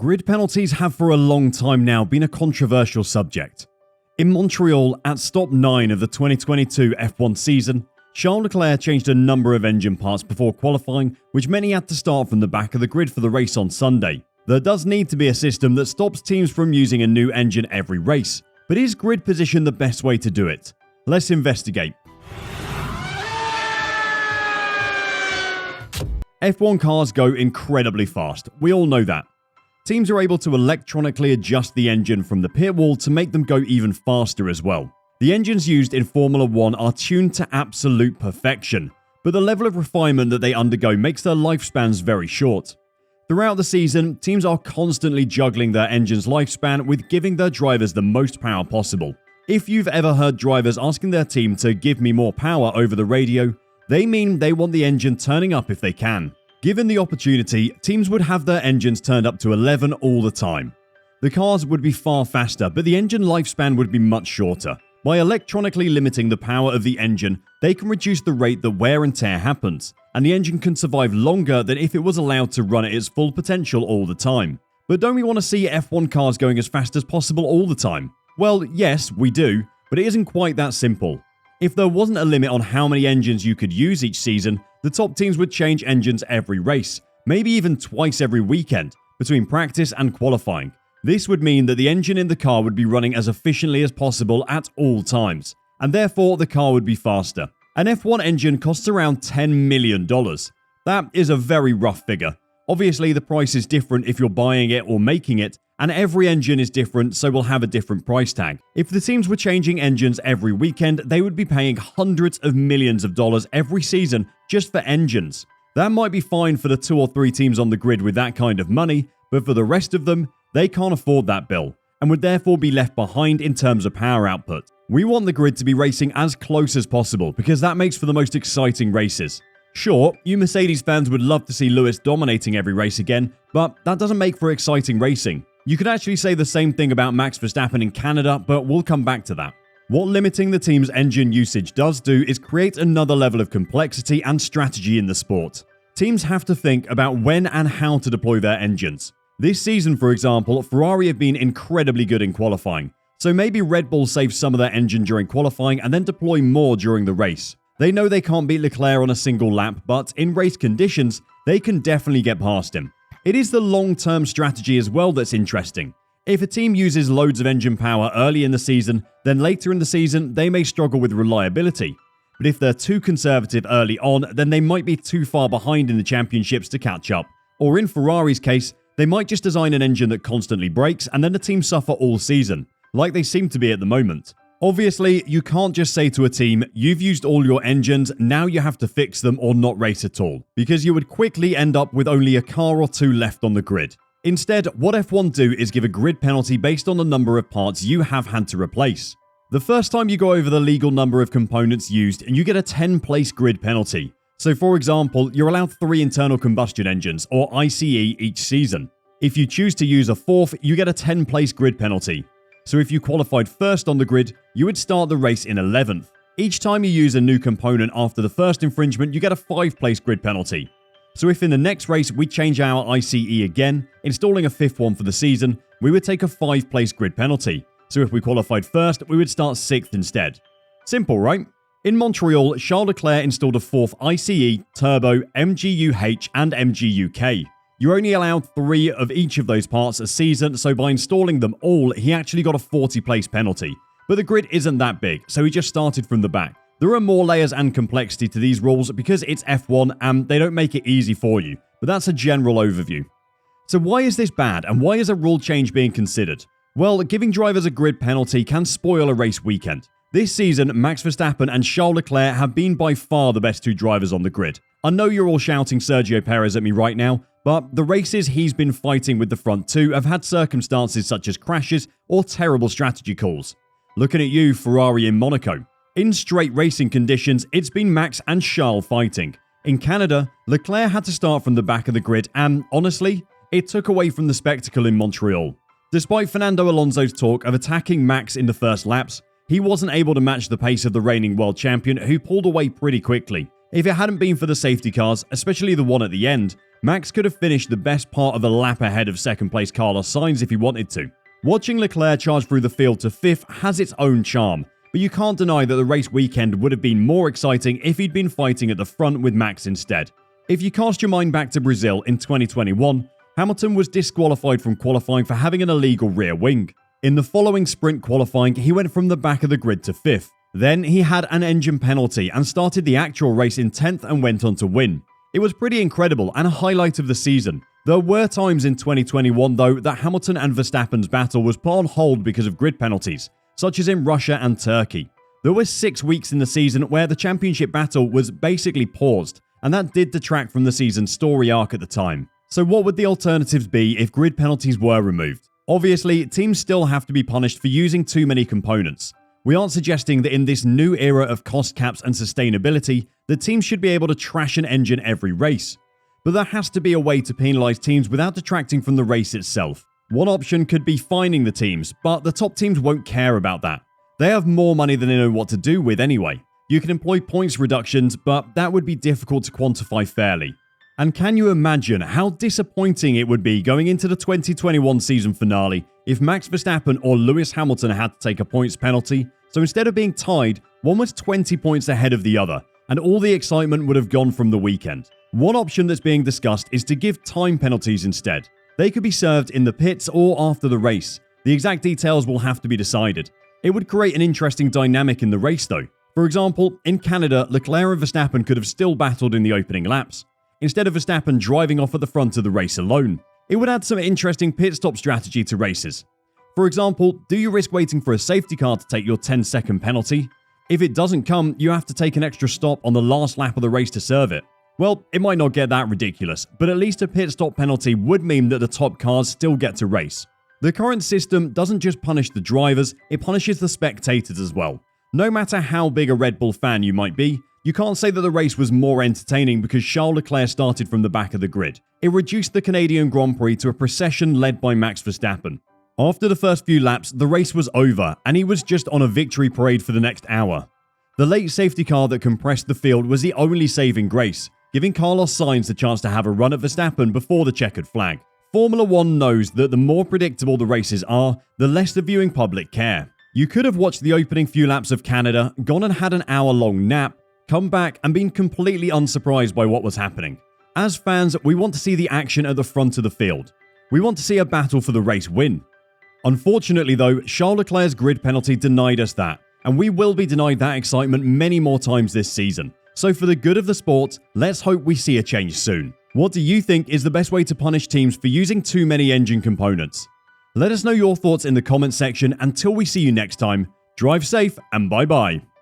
Grid penalties have for a long time now been a controversial subject. In Montreal, at stop 9 of the 2022 F1 season, Charles Leclerc changed a number of engine parts before qualifying, which meant he had to start from the back of the grid for the race on Sunday. There does need to be a system that stops teams from using a new engine every race, but is grid position the best way to do it? Let's investigate. F1 cars go incredibly fast, we all know that. Teams are able to electronically adjust the engine from the pit wall to make them go even faster as well. The engines used in Formula 1 are tuned to absolute perfection, but the level of refinement that they undergo makes their lifespans very short. Throughout the season, teams are constantly juggling their engine's lifespan with giving their drivers the most power possible. If you've ever heard drivers asking their team to give me more power over the radio, they mean they want the engine turning up if they can. Given the opportunity, teams would have their engines turned up to 11 all the time. The cars would be far faster, but the engine lifespan would be much shorter. By electronically limiting the power of the engine, they can reduce the rate that wear and tear happens, and the engine can survive longer than if it was allowed to run at its full potential all the time. But don't we want to see F1 cars going as fast as possible all the time? Well, yes, we do, but it isn't quite that simple. If there wasn't a limit on how many engines you could use each season, the top teams would change engines every race, maybe even twice every weekend, between practice and qualifying. This would mean that the engine in the car would be running as efficiently as possible at all times, and therefore the car would be faster. An F1 engine costs around $10 million. That is a very rough figure. Obviously, the price is different if you're buying it or making it, and every engine is different, so will have a different price tag. If the teams were changing engines every weekend, they would be paying hundreds of millions of dollars every season just for engines. That might be fine for the 2 or 3 teams on the grid with that kind of money, but for the rest of them, they can't afford that bill, and would therefore be left behind in terms of power output. We want the grid to be racing as close as possible, because that makes for the most exciting races. Sure, you Mercedes fans would love to see Lewis dominating every race again, but that doesn't make for exciting racing. You could actually say the same thing about Max Verstappen in Canada, but we'll come back to that. What limiting the team's engine usage does do is create another level of complexity and strategy in the sport. Teams have to think about when and how to deploy their engines. This season, for example, Ferrari have been incredibly good in qualifying, so maybe Red Bull save some of their engine during qualifying and then deploy more during the race. They know they can't beat Leclerc on a single lap, but in race conditions, they can definitely get past him. It is the long-term strategy as well that's interesting. If a team uses loads of engine power early in the season, then later in the season they may struggle with reliability. But if they're too conservative early on, then they might be too far behind in the championships to catch up. Or in Ferrari's case, they might just design an engine that constantly breaks and then the team suffer all season, like they seem to be at the moment. Obviously, you can't just say to a team, you've used all your engines, now you have to fix them or not race at all, because you would quickly end up with only a car or 2 left on the grid. Instead, what F1 do is give a grid penalty based on the number of parts you have had to replace. The first time you go over the legal number of components used, and you get a 10-place grid penalty. So for example, you're allowed 3 internal combustion engines, or ICE, each season. If you choose to use a 4th, you get a 10-place grid penalty. So if you qualified first on the grid, you would start the race in 11th. Each time you use a new component after the first infringement, you get a 5-place grid penalty. So if in the next race we change our ICE again, installing a 5th one for the season, we would take a 5-place grid penalty. So if we qualified first, we would start 6th instead. Simple, right? In Montreal, Charles Leclerc installed a 4th ICE, Turbo, MGU-H and MGU-K. You're only allowed 3 of each of those parts a season, so by installing them all, he actually got a 40-place penalty. But the grid isn't that big, so he just started from the back. There are more layers and complexity to these rules because it's F1 and they don't make it easy for you, but that's a general overview. So why is this bad, and why is a rule change being considered? Well, giving drivers a grid penalty can spoil a race weekend. This season, Max Verstappen and Charles Leclerc have been by far the best 2 drivers on the grid. I know you're all shouting Sergio Perez at me right now, but the races he's been fighting with the front 2 have had circumstances such as crashes or terrible strategy calls. Looking at you, Ferrari in Monaco. In straight racing conditions, it's been Max and Charles fighting. In Canada, Leclerc had to start from the back of the grid and, honestly, it took away from the spectacle in Montreal. Despite Fernando Alonso's talk of attacking Max in the first laps, he wasn't able to match the pace of the reigning world champion, who pulled away pretty quickly. If it hadn't been for the safety cars, especially the one at the end, Max could have finished the best part of a lap ahead of second place Carlos Sainz if he wanted to. Watching Leclerc charge through the field to 5th has its own charm, but you can't deny that the race weekend would have been more exciting if he'd been fighting at the front with Max instead. If you cast your mind back to Brazil in 2021, Hamilton was disqualified from qualifying for having an illegal rear wing. In the following sprint qualifying, he went from the back of the grid to 5th. Then he had an engine penalty and started the actual race in 10th and went on to win. It was pretty incredible and a highlight of the season. There were times in 2021 though that Hamilton and Verstappen's battle was put on hold because of grid penalties, such as in Russia and Turkey. There were 6 weeks in the season where the championship battle was basically paused, and that did detract from the season's story arc at the time. So what would the alternatives be if grid penalties were removed? Obviously, teams still have to be punished for using too many components. We aren't suggesting that in this new era of cost caps and sustainability, the teams should be able to trash an engine every race. But there has to be a way to penalise teams without detracting from the race itself. One option could be fining the teams, but the top teams won't care about that. They have more money than they know what to do with anyway. You can employ points reductions, but that would be difficult to quantify fairly. And can you imagine how disappointing it would be going into the 2021 season finale if Max Verstappen or Lewis Hamilton had to take a points penalty? So instead of being tied, one was 20 points ahead of the other, and all the excitement would have gone from the weekend. One option that's being discussed is to give time penalties instead. They could be served in the pits or after the race. The exact details will have to be decided. It would create an interesting dynamic in the race though. For example, in Canada, Leclerc and Verstappen could have still battled in the opening laps, instead of Verstappen driving off at the front of the race alone. It would add some interesting pit stop strategy to races. For example, do you risk waiting for a safety car to take your 10-second penalty? If it doesn't come, you have to take an extra stop on the last lap of the race to serve it. Well, it might not get that ridiculous, but at least a pit stop penalty would mean that the top cars still get to race. The current system doesn't just punish the drivers, it punishes the spectators as well. No matter how big a Red Bull fan you might be, you can't say that the race was more entertaining because Charles Leclerc started from the back of the grid. It reduced the Canadian Grand Prix to a procession led by Max Verstappen. After the first few laps, the race was over, and he was just on a victory parade for the next hour. The late safety car that compressed the field was the only saving grace, giving Carlos Sainz the chance to have a run at Verstappen before the checkered flag. Formula 1 knows that the more predictable the races are, the less the viewing public care. You could have watched the opening few laps of Canada, gone and had an hour-long nap, come back and been completely unsurprised by what was happening. As fans, we want to see the action at the front of the field. We want to see a battle for the race win. Unfortunately though, Charles Leclerc's grid penalty denied us that, and we will be denied that excitement many more times this season. So for the good of the sport, let's hope we see a change soon. What do you think is the best way to punish teams for using too many engine components? Let us know your thoughts in the comments section. Until we see you next time, drive safe and bye bye.